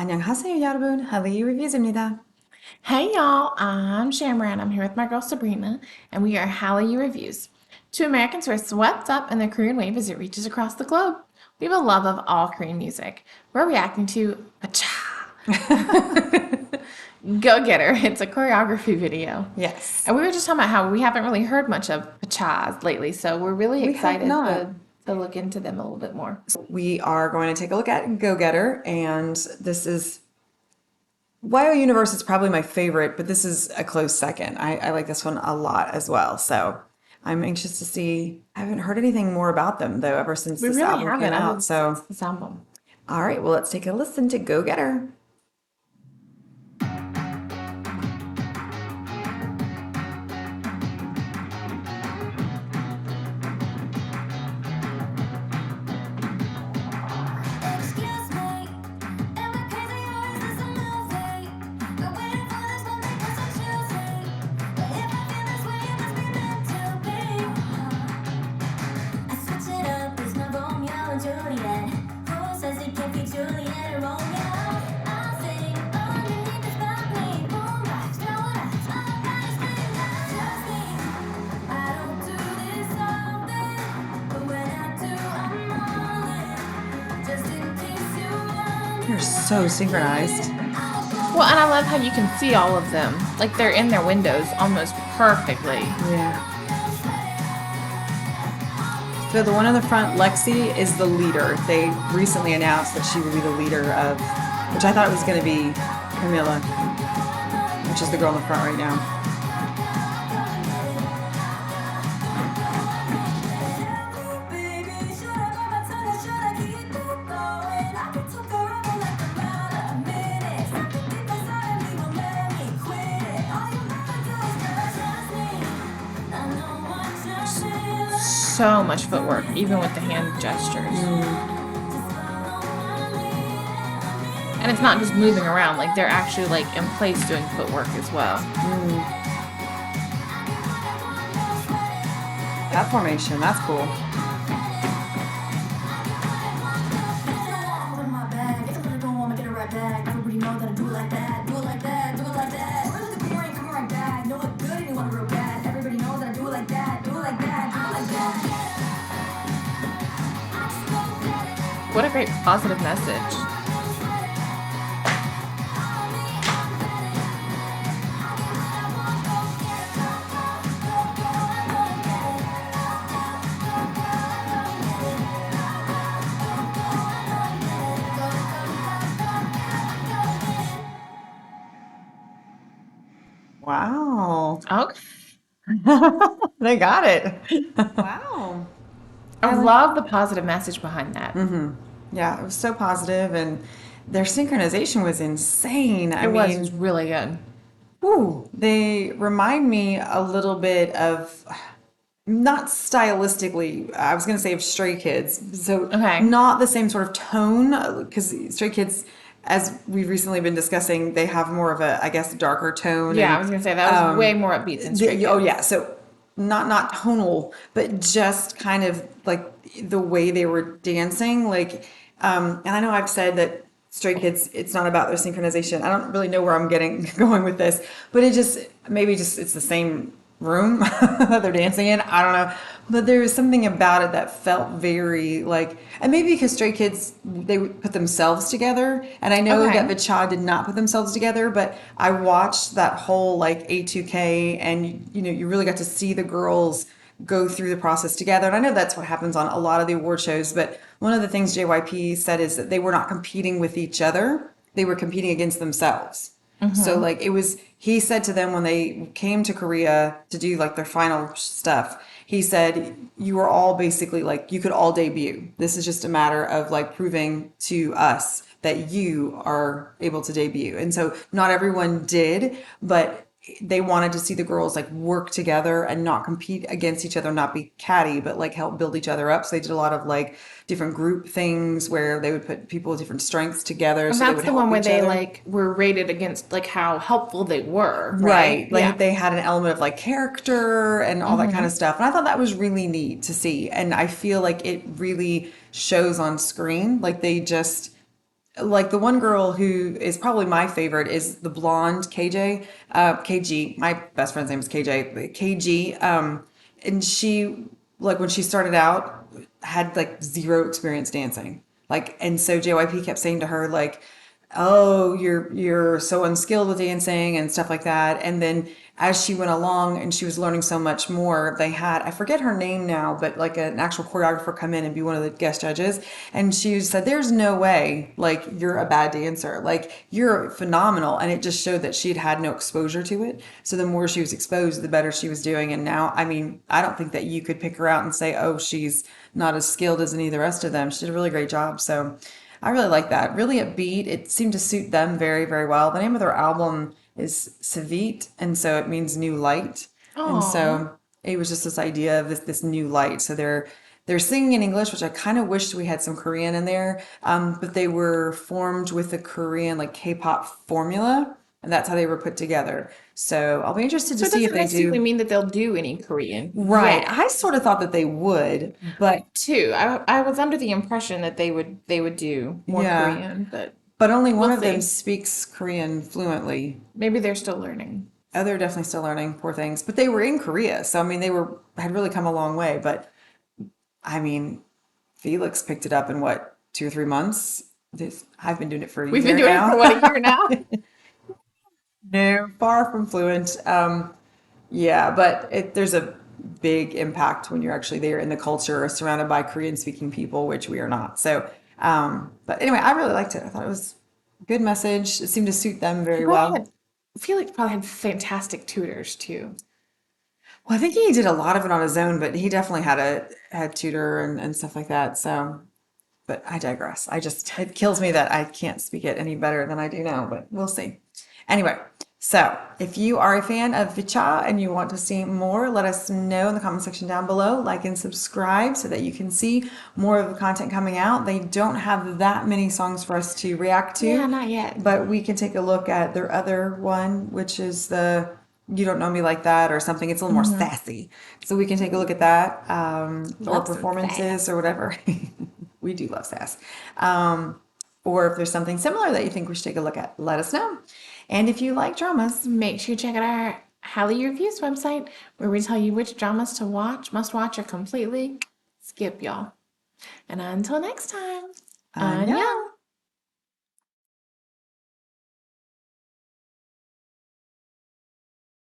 안녕하세요, 여러분. 할리 리뷰즈입니다. Hey y'all, I'm Shamran. I'm here with my girl Sabrina, and we are Hallyu Reviews. Two Americans who are swept up in the Korean wave as it reaches across the globe. We have a love of all Korean music. We're reacting to Pacha. Go Get Her. It's a choreography video. Yes, And we were just talking about how we haven't really heard much of Pachas lately, so we're really we have excited not. to look into them a little bit more. We are going to take a look at Go Getter, and this is YO Universe is probably my favorite, but this is a close second. I like this one a lot as well. So I'm anxious to see. I haven't heard anything more about them though ever since We this really album haven't came other out. since So, this album. all right, well, let's take a listen to Go Getter. Excuse me, am I crazy or is this a movie? Been waiting for this moment for so choosy. But if I feel this way, it must be meant to be. I switch it up, it's not Romeo and Juliet. Who says it can't be Juliet or Romeo? I sing underneath this balcony, boombox, throw it up, my body's screaming out. Trust me, I don't do this often, but when I do, I'm all in. Just in case you They're so synchronized. Well, and I love how you can see all of them. Like they're in their windows almost perfectly. Yeah. So the one on the front, Lexi, is the leader. They recently announced that she will be the leader of, which I thought it was going to be Camilla, which is the girl in the front right now. So much footwork, even with the hand gestures. And it's not just moving around, like they're actually like in place doing footwork as well. That formation, that's cool. Everybody know that I do it like that, do it like that, do it like that. We're looking boring, coming right back. No look good, anyone real bad. Everybody knows that I do it like that, do it like that, do it like that. What a great positive message. Wow. Okay. They got it. Wow. I love the positive message behind that. Yeah, it was so positive, and their synchronization was insane. I It mean, was really good. whew, they remind me a little bit of, not stylistically, I was going to say of Stray Kids. So Okay. not the same sort of tone, because Stray Kids, as we've recently been discussing, they have more of a, I guess, darker tone. Yeah, And I was gonna say that was way more upbeat than Stray Kids. oh yeah, so not tonal, but just kind of like the way they were dancing. Like, and I know I've said that Stray Kids, it's not about their synchronization. I don't really know where I'm getting going with this, but it just maybe just it's the same room that they're dancing in. I don't know. But there was something about it that felt very like, and maybe because Stray Kids, they put themselves together. And I know that Okay. Vichad did not put themselves together, but I watched that whole like A2K, and you know, you really got to see the girls go through the process together. And I know that's what happens on a lot of the award shows, but one of the things JYP said is that they were not competing with each other. They were competing against themselves. So like it was, he said to them when they came to Korea to do like their final stuff, he said, you are all basically like, you could all debut. This is just a matter of like proving to us that you are able to debut. And so not everyone did, but they wanted to see the girls like work together and not compete against each other, not be catty, but like help build each other up. So they did a lot of like different group things where they would put people with different strengths together And so they that's would the one help where each they other. like were rated against like how helpful they were, Right. right? Like Yeah. they had an element of like character and all that kind of stuff. And I thought that was really neat to see. And I feel like it really shows on screen. Like they just like the one girl who is probably my favorite is the blonde KJ, KG. My best friend's name is KJ, but KG. And she, like when she started out, had like zero experience dancing. Like, and so JYP kept saying to her like, "Oh, you're so unskilled with dancing and stuff like that." And then as she went along and she was learning so much more, they had, I forget her name now, but like an actual choreographer come in and be one of the guest judges. And she said, "There's no way like you're a bad dancer. Like you're phenomenal." And it just showed that she'd had no exposure to it. So the more she was exposed, the better she was doing. And now, I mean, I don't think that you could pick her out and say, "Oh, she's not as skilled as any of the rest of them." She did a really great job. So I really like that. Really upbeat. It seemed to suit them very, very well. The name of their album is Savit, and so it means new light. And Oh, so it was just this idea of this new light. So they're singing in English, which I kind of wished we had some Korean in there. But they were formed with the Korean like K-pop formula, and that's how they were put together. So I'll be interested to so it see if doesn't they necessarily do. mean that they'll do any Korean Right. yet. I sort of thought that they would, but Too. I was under the impression that they would do more yeah. Korean, but But only one we'll of them see. speaks Korean fluently. Maybe they're still learning. Oh, they're definitely still learning, poor things. But they were in Korea, so I mean, they were had really come a long way. But I mean, Felix picked it up in what, 2 or 3 months? I've been doing it for a We've been year doing it for now. what, a year now? No, far from fluent. Yeah, but there's a big impact when you're actually there in the culture, surrounded by Korean-speaking people, which we are not. So, but anyway, I really liked it. I thought it was a good message. It seemed to suit them He very probably well. had, Felix probably had fantastic tutors too. Well, I think he did a lot of it on his own, but he definitely had tutor and stuff like that. So, but I digress. It kills me that I can't speak it any better than I do now, but we'll see. Anyway, so if you are a fan of Vicha and you want to see more, let us know in the comment section down below. Like and subscribe so that you can see more of the content coming out. They don't have that many songs for us to react Yeah, to, not yet. but we can take a look at their other one, which is the You Don't Know Me Like That or something. It's a little more sassy. So we can take a look at that, or Love some performances sass. or whatever. We do love sass. Or if there's something similar that you think we should take a look at, let us know. And if you like dramas, Make sure you check out our Hallie Reviews website where we tell you which dramas to watch, must watch, or completely skip, y'all. And until next time, annyeong. annyeong.